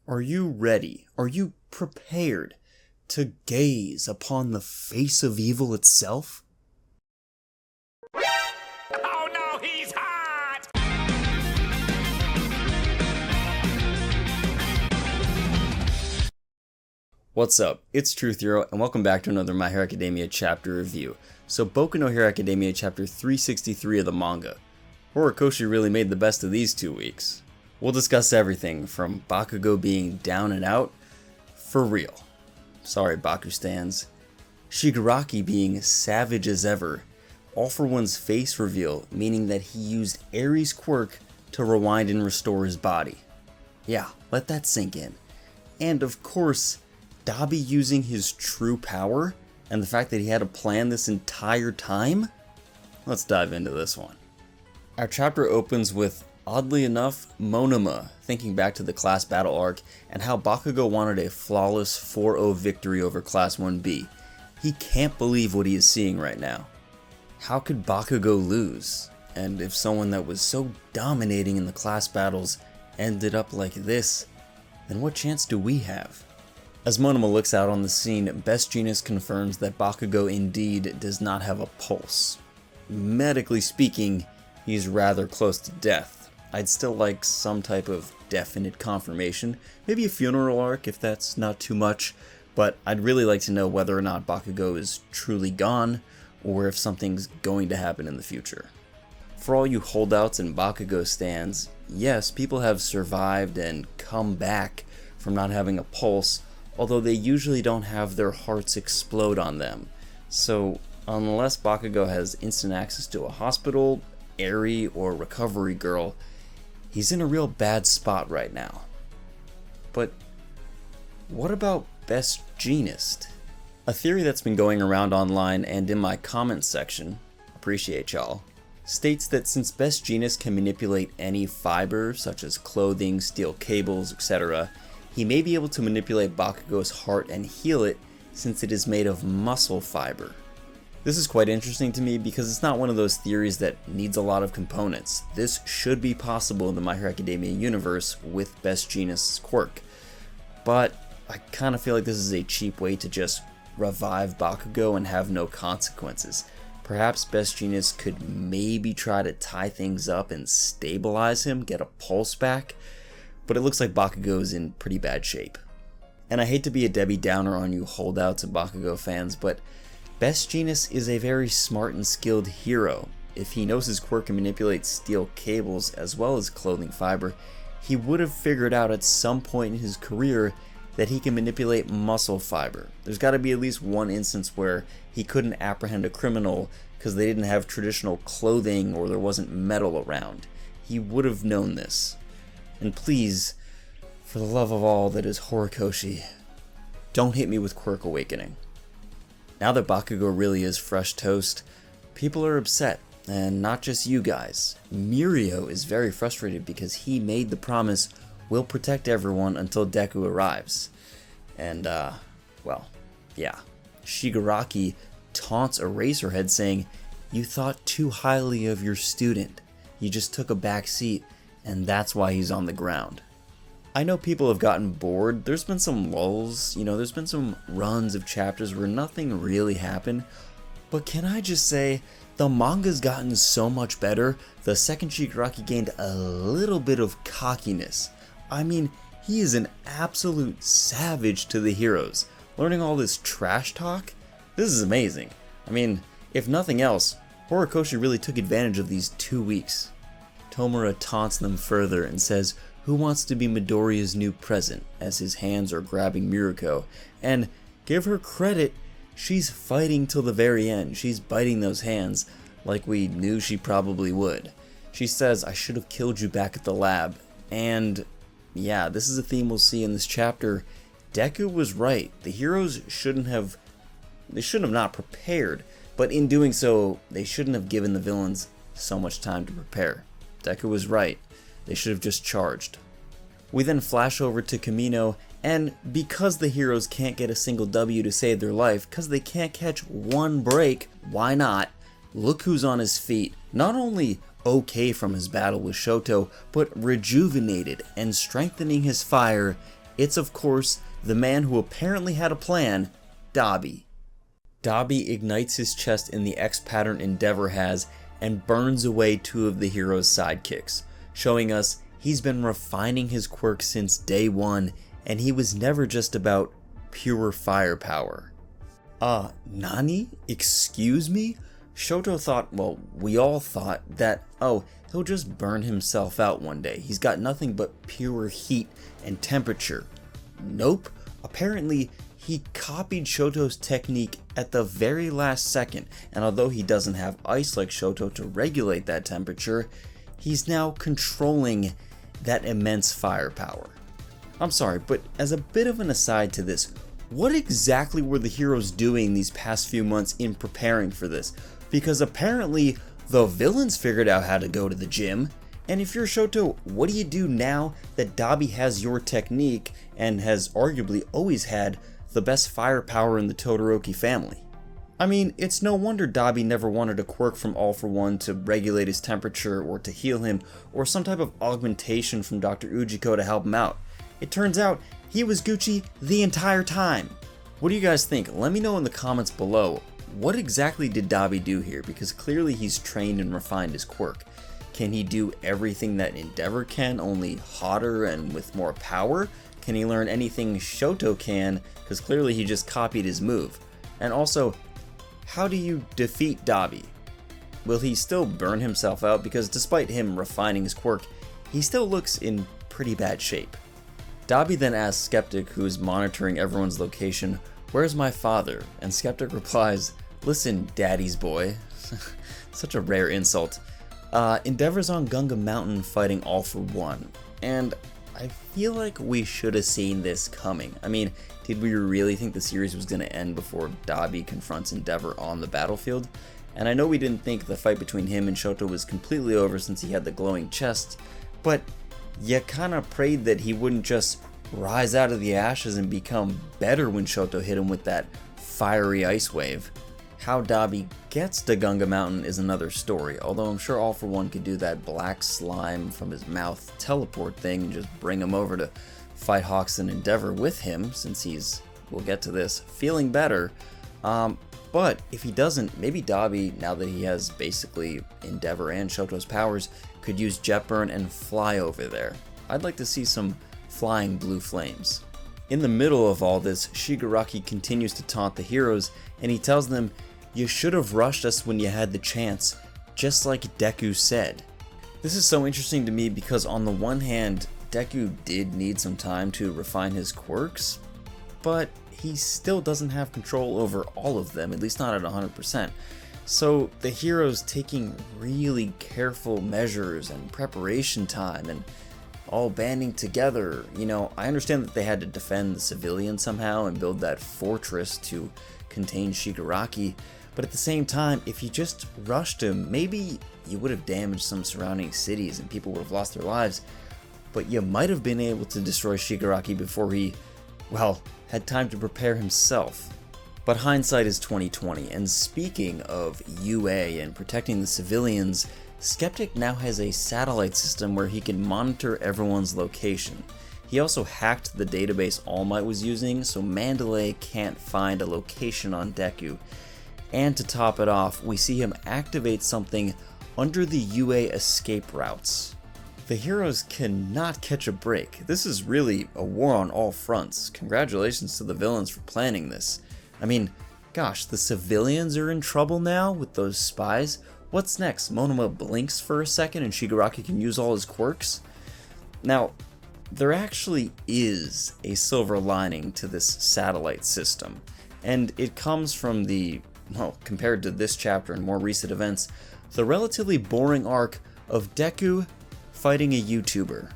Are you ready? Are you prepared to gaze upon the face of evil itself? Oh no, he's hot! What's up? It's Truth Hero, and welcome back to another My Hero Academia chapter review. So Boku no Hero Academia chapter 363 of the manga. Horikoshi really made the best of these 2 weeks. We'll discuss everything from Bakugo being down and out, for real. Sorry Baku stans. Shigaraki being savage as ever, all for one's face reveal, meaning that he used Aries' quirk to rewind and restore his body. Yeah, let that sink in. And of course, Dabi using his true power, and the fact that he had a plan this entire time? Let's dive into this one. Our chapter opens with, oddly enough, Monoma thinking back to the class battle arc and how Bakugo wanted a flawless 4-0 victory over Class 1B. He can't believe what he is seeing right now. How could Bakugo lose? And if someone that was so dominating in the class battles ended up like this, then what chance do we have? As Monoma looks out on the scene, Best Jeanist confirms that Bakugo indeed does not have a pulse. Medically speaking, he's rather close to death. I'd still like some type of definite confirmation, maybe a funeral arc if that's not too much, but I'd really like to know whether or not Bakugo is truly gone, or if something's going to happen in the future. For all you holdouts and Bakugo stans, yes, people have survived and come back from not having a pulse, although they usually don't have their hearts explode on them. So unless Bakugo has instant access to a hospital, Eri, or recovery girl, he's in a real bad spot right now. But what about Best Jeanist? A theory that's been going around online and in my comments section, appreciate y'all, states that since Best Jeanist can manipulate any fiber, such as clothing, steel cables, etc., he may be able to manipulate Bakugo's heart and heal it since it is made of muscle fiber. This is quite interesting to me because it's not one of those theories that needs a lot of components. This should be possible in the My Hero Academia universe with Best Jeanist's quirk. But I kind of feel like this is a cheap way to just revive Bakugo and have no consequences. Perhaps Best Jeanist could maybe try to tie things up and stabilize him, get a pulse back, but it looks like Bakugo is in pretty bad shape. And I hate to be a Debbie Downer on you holdouts and Bakugo fans, but Best Jeanist is a very smart and skilled hero. If he knows his quirk can manipulate steel cables as well as clothing fiber, he would have figured out at some point in his career that he can manipulate muscle fiber. There's got to be at least one instance where he couldn't apprehend a criminal because they didn't have traditional clothing or there wasn't metal around. He would have known this. And please, for the love of all that is Horikoshi, don't hit me with Quirk Awakening. Now that Bakugo really is fresh toast, people are upset, and not just you guys. Mirio is very frustrated because he made the promise, we'll protect everyone until Deku arrives. And, well, yeah. Shigaraki taunts Eraserhead saying, you thought too highly of your student. You just took a back seat, and that's why he's on the ground. I know people have gotten bored. There's been some lulls, there's been some runs of chapters where nothing really happened. But can I just say, the manga's gotten so much better. The second Shigaraki gained a little bit of cockiness. I mean, he is an absolute savage to the heroes. Learning all this trash talk? This is amazing. I mean, if nothing else, Horikoshi really took advantage of these 2 weeks. Tomura taunts them further and says, who wants to be Midoriya's new present, as his hands are grabbing Miriko, and give her credit, she's fighting till the very end. She's biting those hands like we knew she probably would. She says, I should have killed you back at the lab, and yeah, this is a theme we'll see in this chapter. Deku was right. The heroes shouldn't have not prepared, but in doing so, they shouldn't have given the villains so much time to prepare. Deku was right. They should have just charged. We then flash over to Kamino, and because the heroes can't get a single W to save their life, because they can't catch one break, why not? Look who's on his feet. Not only okay from his battle with Shoto, but rejuvenated and strengthening his fire It's of course the man who apparently had a plan, Dabi. Dabi ignites his chest in the X pattern Endeavor has and burns away two of the hero's sidekicks, showing us he's been refining his quirk since day one, and he was never just about pure firepower. Nani? Excuse me? Shoto thought, well, we all thought that, oh, he'll just burn himself out one day. He's got nothing but pure heat and temperature. Nope. Apparently, he copied Shoto's technique at the very last second, and although he doesn't have ice like Shoto to regulate that temperature, he's now controlling that immense firepower. I'm sorry, but as a bit of an aside to this, what exactly were the heroes doing these past few months in preparing for this? Because apparently the villains figured out how to go to the gym, and if you're Shoto, what do you do now that Dabi has your technique and has arguably always had the best firepower in the Todoroki family? I mean, it's no wonder Dabi never wanted a quirk from All For One to regulate his temperature or to heal him, or some type of augmentation from Dr. Ujiko to help him out. It turns out he was Gucci the entire time. What do you guys think? Let me know in the comments below. What exactly did Dabi do here? Because clearly he's trained and refined his quirk. Can he do everything that Endeavor can, only hotter and with more power? Can he learn anything Shoto can? Because clearly he just copied his move. And also, how do you defeat Dabi? Will he still burn himself out? Because despite him refining his quirk, he still looks in pretty bad shape. Dabi then asks Skeptic, who's monitoring everyone's location, "Where's my father?" And Skeptic replies, "Listen, daddy's boy." Such a rare insult. Endeavor's on Gunga Mountain fighting All For One. And I feel like we should have seen this coming. I mean, did we really think the series was going to end before Dabi confronts Endeavor on the battlefield? And I know we didn't think the fight between him and Shoto was completely over since he had the glowing chest, but you kinda prayed that he wouldn't just rise out of the ashes and become better when Shoto hit him with that fiery ice wave. How Dabi gets to Gunga Mountain is another story, although I'm sure All For One could do that black slime from his mouth teleport thing and just bring him over to fight Hawks and Endeavor with him, since he's, we'll get to this, feeling better. But if he doesn't, maybe Dabi, now that he has basically Endeavor and Shoto's powers, could use Jet Burn and fly over there. I'd like to see some flying blue flames. In the middle of all this, Shigaraki continues to taunt the heroes, and he tells them, "You should have rushed us when you had the chance, just like Deku said." This is so interesting to me because on the one hand, Deku did need some time to refine his quirks, but he still doesn't have control over all of them, at least not at 100%. So the heroes taking really careful measures and preparation time and all banding together, I understand that they had to defend the civilians somehow and build that fortress to contain Shigaraki, but at the same time, if you just rushed him, maybe you would have damaged some surrounding cities and people would have lost their lives, but you might have been able to destroy Shigaraki before he, well, had time to prepare himself. But hindsight is 2020, and speaking of UA and protecting the civilians, Skeptic now has a satellite system where he can monitor everyone's location. He also hacked the database All Might was using, so Mandalay can't find a location on Deku. And to top it off, we see him activate something under the UA escape routes. The heroes cannot catch a break. This is really a war on all fronts. Congratulations to the villains for planning this. I mean, gosh, the civilians are in trouble now with those spies. What's next? Monoma blinks for a second and Shigaraki can use all his quirks? Now, there actually is a silver lining to this satellite system, and it comes from the, well, compared to this chapter and more recent events, the relatively boring arc of Deku fighting a YouTuber.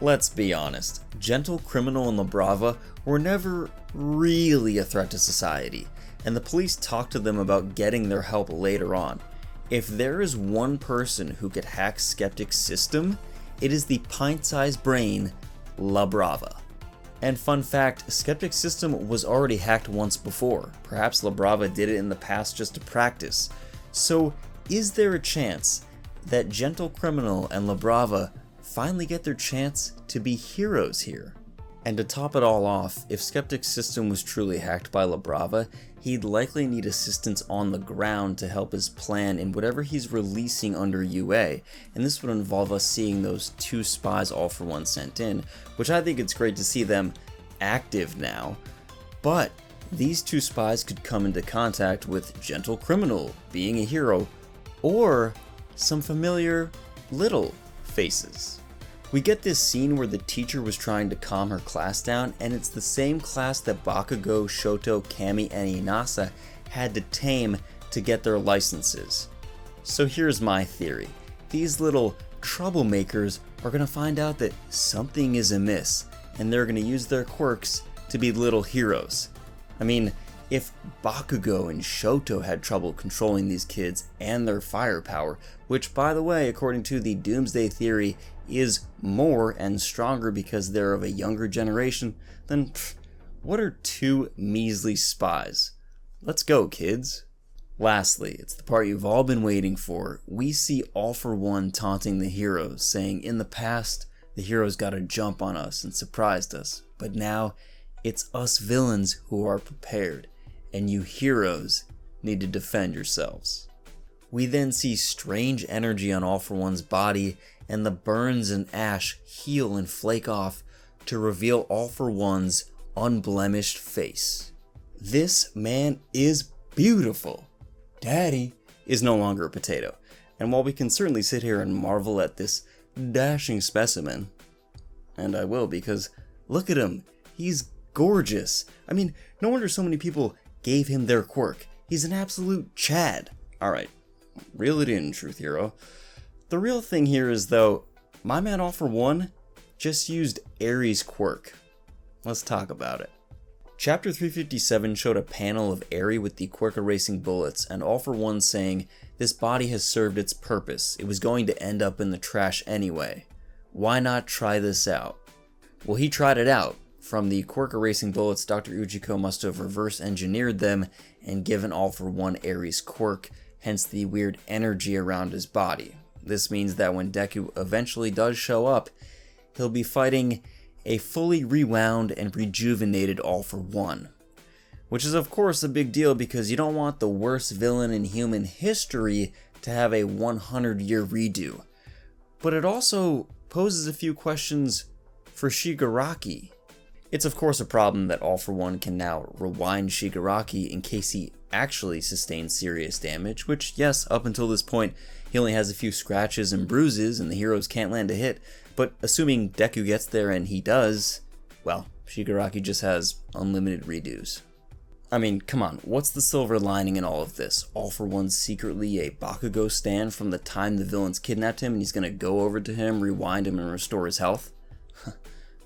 Let's be honest, Gentle Criminal and Brava were never really a threat to society, and the police talked to them about getting their help later on. If there is one person who could hack Skeptic's system, it is the pint-sized brain, La Brava. And fun fact, Skeptic's system was already hacked once before. Perhaps La Brava did it in the past just to practice. So, is there a chance that Gentle Criminal and La Brava finally get their chance to be heroes here? And to top it all off, if Skeptic's system was truly hacked by Brava, he'd likely need assistance on the ground to help his plan in whatever he's releasing under UA, and this would involve us seeing those 2 spies all for one sent in, which I think it's great to see them active now. But these 2 spies could come into contact with Gentle Criminal, being a hero, or some familiar little faces. We get this scene where the teacher was trying to calm her class down, and it's the same class that Bakugo, Shoto, Kami, and Inasa had to tame to get their licenses. So here's my theory. These little troublemakers are going to find out that something is amiss, and they're going to use their quirks to be little heroes. I mean, if Bakugo and Shoto had trouble controlling these kids and their firepower, which by the way, according to the Doomsday Theory, is more and stronger because they're of a younger generation, then what are 2 measly spies? Let's go, kids. Lastly, it's the part you've all been waiting for. We see All for One taunting the heroes, saying in the past, the heroes got a jump on us and surprised us, but now it's us villains who are prepared, and you heroes need to defend yourselves. We then see strange energy on All for One's body, and the burns and ash heal and flake off to reveal All for One's unblemished face. This man is beautiful. Daddy is no longer a potato, and while we can certainly sit here and marvel at this dashing specimen, and I will because look at him, he's gorgeous. I mean, no wonder so many people gave him their quirk. He's an absolute Chad. Alright, reel it in, Truth Hero. The real thing here is, though, my man All for One just used Ares' quirk. Let's talk about it. Chapter 357 showed a panel of Aerie with the quirk erasing bullets, and All for One saying, "This body has served its purpose. It was going to end up in the trash anyway. Why not try this out?" Well, he tried it out. From the quirk erasing bullets, Dr. Ujiko must have reverse engineered them and given All for One Ares' quirk, hence the weird energy around his body. This means that when Deku eventually does show up, he'll be fighting a fully rewound and rejuvenated All for One. Which is of course a big deal because you don't want the worst villain in human history to have a 100-year redo. But it also poses a few questions for Shigaraki. It's of course a problem that All for One can now rewind Shigaraki in case he actually sustains serious damage, which yes, up until this point, he only has a few scratches and bruises and the heroes can't land a hit, but assuming Deku gets there and he does, well, Shigaraki just has unlimited redos. I mean, come on, what's the silver lining in all of this? All for One's secretly a Bakugo stan from the time the villains kidnapped him and he's gonna go over to him, rewind him, and restore his health?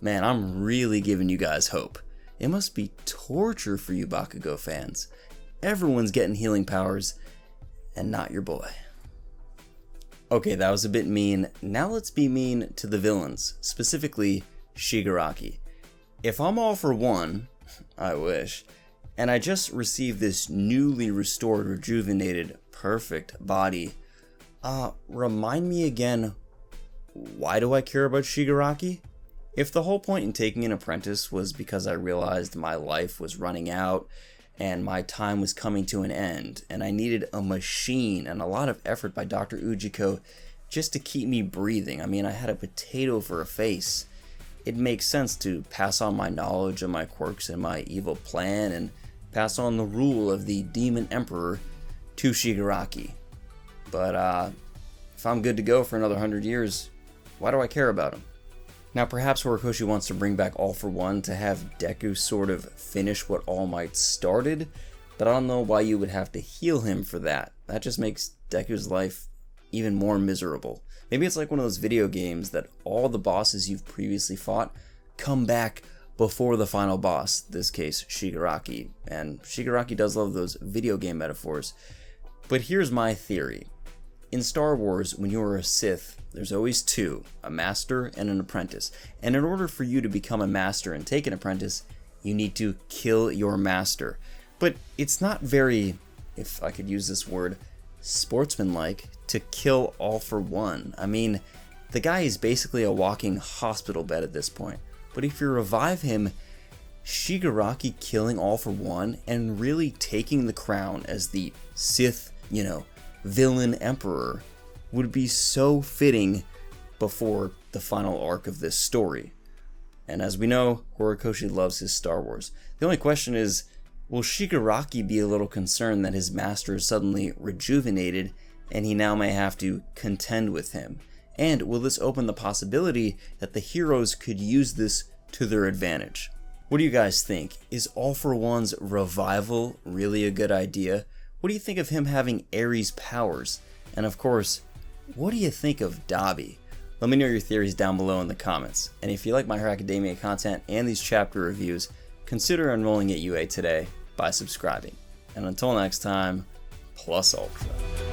Man, I'm really giving you guys hope. It must be torture for you Bakugo fans. Everyone's getting healing powers, and not your boy. Okay, that was a bit mean. Now let's be mean to the villains, specifically Shigaraki. If I'm All for One, I wish, and I just received this newly restored, rejuvenated, perfect body, remind me again, why do I care about Shigaraki? If the whole point in taking an apprentice was because I realized my life was running out and my time was coming to an end, and I needed a machine and a lot of effort by Dr. Ujiko just to keep me breathing. I mean, I had a potato for a face. It makes sense to pass on my knowledge of my quirks and my evil plan and pass on the rule of the Demon Emperor to Shigaraki. But if I'm good to go for another 100 years, why do I care about him? Now perhaps Horikoshi wants to bring back All for One to have Deku sort of finish what All Might started, but I don't know why you would have to heal him for that. That just makes Deku's life even more miserable. Maybe it's like one of those video games that all the bosses you've previously fought come back before the final boss, this case Shigaraki, and Shigaraki does love those video game metaphors. But here's my theory. In Star Wars, when you are a Sith, there's always two, a master and an apprentice. And in order for you to become a master and take an apprentice, you need to kill your master. But it's not very, if I could use this word, sportsmanlike to kill All for One. I mean, the guy is basically a walking hospital bed at this point. but if you revive him, Shigaraki killing All For One and really taking the crown as the Sith, villain emperor would be so fitting before the final arc of this story. And as we know, Horikoshi loves his Star Wars. The only question is, will Shigaraki be a little concerned that his master is suddenly rejuvenated and he now may have to contend with him? And will this open the possibility that the heroes could use this to their advantage? What do you guys think? Is All For One's revival really a good idea? What do you think of him having Ares powers? And of course, what do you think of Dabi? Let me know your theories down below in the comments. And if you like My Hero Academia content and these chapter reviews, consider enrolling at UA today by subscribing. And until next time, Plus Ultra.